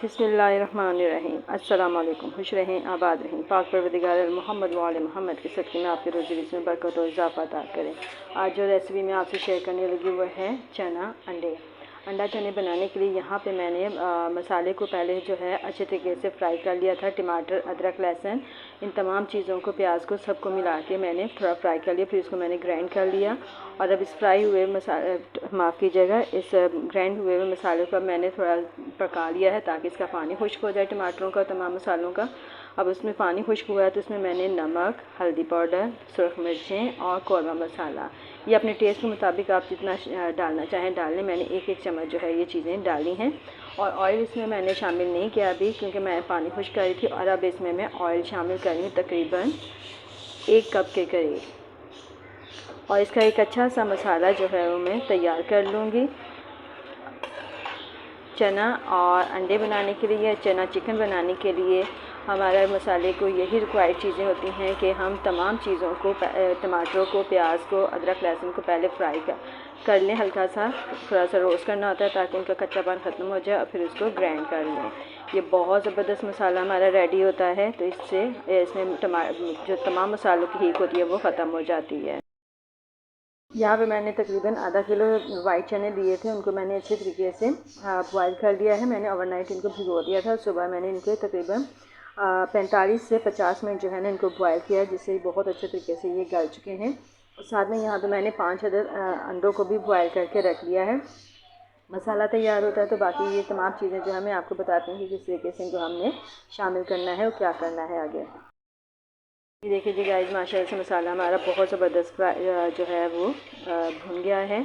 बिस्मिल्लाहिर्रहमानिर्रहीम। अस्सलाम वालेकुम। खुश रहें, आबाद रहें। पाक परवरदिगार मोहम्मद व आले मोहम्मद के सदक़े में आपके रोज़ी में बरकत और इजाफ़ा अता करें। आज जो रेसिपी मैं आपसे शेयर करने लगी वो है चना अंडे। अंडा चने बनाने के लिए यहाँ पे मैंने मसाले को पहले जो है अच्छे तरीके से फ्राई कर लिया था। टमाटर, अदरक, लहसुन, इन तमाम चीज़ों को, प्याज को, सबको मिला के मैंने थोड़ा फ्राई कर लिया। फिर इसको मैंने ग्राइंड कर लिया और अब इस फ्राई हुए मसाले, माफ़ कीजिएगा, इस ग्राइंड हुए हुए मसालों का मैंने थोड़ा पका लिया है ताकि इसका पानी खुश्क हो जाए, टमाटरों का, तमाम मसालों का। अब उसमें पानी खुश्क हुआ है तो इसमें मैंने नमक, हल्दी पाउडर, सुरख मिर्चें और कौरमा मसाला, ये अपने टेस्ट के मुताबिक आप जितना डालना चाहें डाल लें। मैंने एक चम्मच जो है ये चीज़ें डाली हैं। और ऑयल इसमें मैंने शामिल नहीं किया अभी, क्योंकि मैं पानी खुश्क कर रही थी। और अब इसमें मैं ऑयल शामिल कर रही हूँ तकरीबन 1 कप के करीब। और इसका एक अच्छा सा मसाला जो है वो मैं तैयार कर लूँगी। चना और अंडे बनाने के लिए, चना चिकन बनाने के लिए हमारा मसाले को यही रिक्वायर्ड चीज़ें होती हैं कि हम तमाम चीज़ों को, टमाटरों को, प्याज को, अदरक, लहसुन को पहले फ्राई कर लें। हल्का सा थोड़ा सा रोस्ट करना होता है ताकि उनका कच्चापन ख़त्म हो जाए और फिर उसको ग्राइंड कर लें। ये बहुत ज़बरदस्त मसाला हमारा रेडी होता है। तो इससे इसमें जो तमाम मसालों की हीक होती है वो ख़त्म हो जाती है। यहाँ पे मैंने तकरीबन आधा किलो वाइट चने लिए थे, उनको मैंने अच्छे तरीके से बॉयल कर दिया है। मैंने ओवरनाइट इनको भिगो दिया था। सुबह मैंने इनको तकरीबन 45 से 50 मिनट जो है ना इनको बॉयल किया, जिससे बहुत अच्छे तरीके से ये गल चुके हैं। और साथ में यहाँ पे मैंने 5 अदद अंडों को भी बॉयल करके रख लिया है। मसाला तैयार होता है तो बाकी ये तमाम चीज़ें जो है मैं आपको बताती हूँ कि किस तरीके से इनको हमने शामिल करना है और क्या करना है आगे। ये देखिए जी गाइस, माशाल्लाह से मसाला हमारा बहुत ज़बरदस्त जो है वो भुन गया है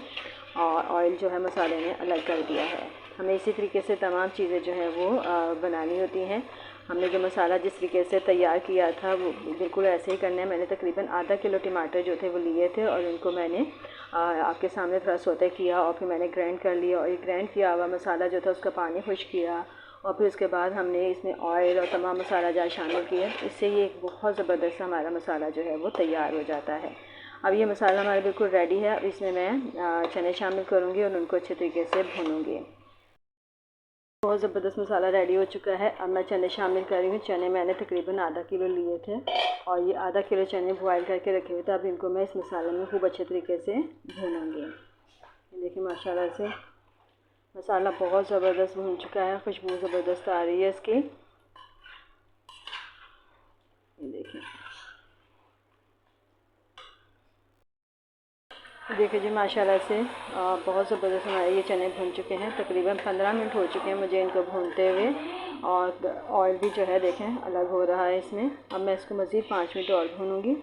और ऑयल जो है मसाले ने अलग कर दिया है। हमें इसी तरीके से तमाम चीज़ें जो है वो बनानी होती हैं। हमने जो मसाला जिस तरीके से तैयार किया था वो बिल्कुल ऐसे ही करना है। मैंने तकरीबन आधा किलो टमाटर जो थे वो लिए थे और उनको मैंने आपके सामने थोड़ा सौते किया और फिर मैंने ग्राइंड कर लिया। और ये ग्राइंड किया हुआ मसाला जो था उसका पानी खुश्क किया और फिर उसके बाद हमने इसमें ऑयल और तमाम मसाला जार शामिल किए। इससे ये एक बहुत ज़बरदस्त हमारा मसाला जो है वो तैयार हो जाता है। अब ये मसाला हमारा बिल्कुल रेडी है। अब इसमें मैं चने शामिल करूँगी और उनको अच्छे तरीके से भूनूँगी। बहुत ज़बरदस्त मसाला रेडी हो चुका है। अब मैं चने शामिल कर रही हूँ। चने मैंने तकरीबन आधा किलो लिए थे और ये आधा किलो चने बॉयल करके रखे हुए थे। अब इनको मैं इस मसाले में खूब अच्छे तरीके से भूनूँगी। देखिए माशाल्लाह से मसाला बहुत ज़बरदस्त भून चुका है, खुशबू ज़बरदस्त आ रही है इसकी। देखिए देखिए जी माशाल्लाह से बहुत ज़बरदस्त हमारे ये चने भून चुके हैं। तकरीबन 15 मिनट हो चुके हैं मुझे इनको भूनते हुए और ऑयल भी जो है देखें अलग हो रहा है इसमें। अब मैं इसको मज़ीद 5 मिनट और भूनूँगी।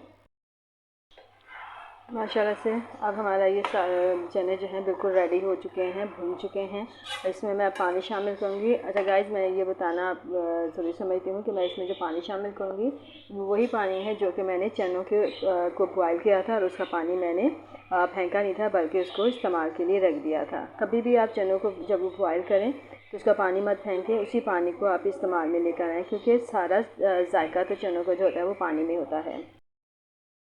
माशाल्लाह से अब हमारा ये चने जो हैं बिल्कुल रेडी हो चुके हैं, भून चुके हैं। इसमें मैं पानी शामिल करूँगी। अच्छा गाइस, मैं ये बताना ज़रूरी समझती हूँ कि मैं इसमें जो पानी शामिल करूँगी वो वही पानी है जो कि मैंने चनों के को बॉयल किया था और उसका पानी मैंने फेंका नहीं था, बल्कि उसको इस्तेमाल के लिए रख दिया था। कभी भी आप चनों को जब बॉयल करें तो उसका पानी मत फेंकें, उसी पानी को आप इस्तेमाल में लेकर आएँ, क्योंकि सारा जायका तो चनों का जो होता है वो पानी में होता है।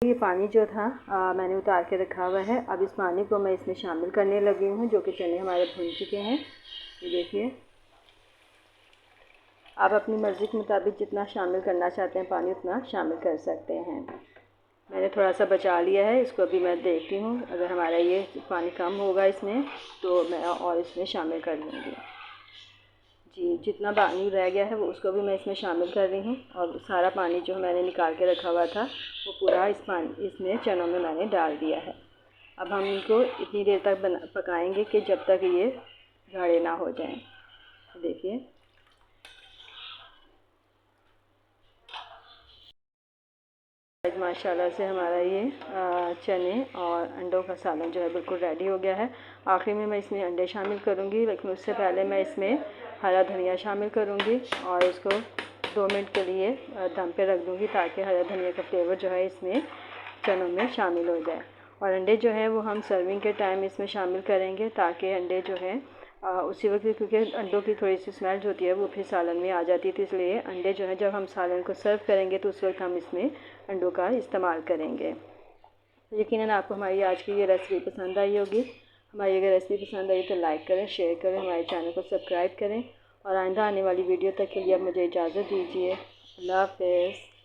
ये पानी जो था मैंने उतार के रखा हुआ है। अब इस पानी को मैं इसमें शामिल करने लगी हूँ, जो कि चने हमारे भून चुके हैं। ये देखिए, आप अपनी मर्ज़ी के मुताबिक जितना शामिल करना चाहते हैं पानी उतना शामिल कर सकते हैं। मैंने थोड़ा सा बचा लिया है, इसको अभी मैं देखती हूँ। अगर हमारा ये पानी कम होगा इसमें तो मैं और इसमें शामिल कर लूँगी। जी, जितना पानी रह गया है वो उसको भी मैं इसमें शामिल कर रही हूँ। और सारा पानी जो मैंने निकाल के रखा हुआ था वो पूरा इसमें चनों में मैंने डाल दिया है। अब हम इनको इतनी देर तक पकाएंगे कि जब तक ये गाढ़े ना हो जाएं। देखिए माशाल्लाह से हमारा ये चने और अंडों का सालन जो है बिल्कुल रेडी हो गया है। आखिर में मैं इसमें अंडे शामिल करूँगी, लेकिन उससे पहले मैं इसमें हरा धनिया शामिल करूँगी और इसको 2 मिनट के लिए दम पे रख दूँगी ताकि हरा धनिया का फ्लेवर जो है इसमें चनों में शामिल हो जाए। और अंडे जो है वो हम सर्विंग के टाइम इसमें शामिल करेंगे ताकि अंडे जो है उसी वक्त, क्योंकि अंडों की थोड़ी सी स्मेल जो होती है वो फिर सालन में आ जाती थी, इसलिए अंडे जो है जब हम सालन को सर्व करेंगे तो उस वक्त हम इसमें अंडों का इस्तेमाल करेंगे। तो यकीनन आपको हमारी आज की ये रेसिपी पसंद आई होगी। हमारी अगर रेसिपी पसंद आई तो लाइक करें, शेयर करें, हमारे चैनल को सब्सक्राइब करें और आइंदा आने वाली वीडियो तक के लिए अब मुझे इजाज़त दीजिए। अल्लाह हाफ़िज़।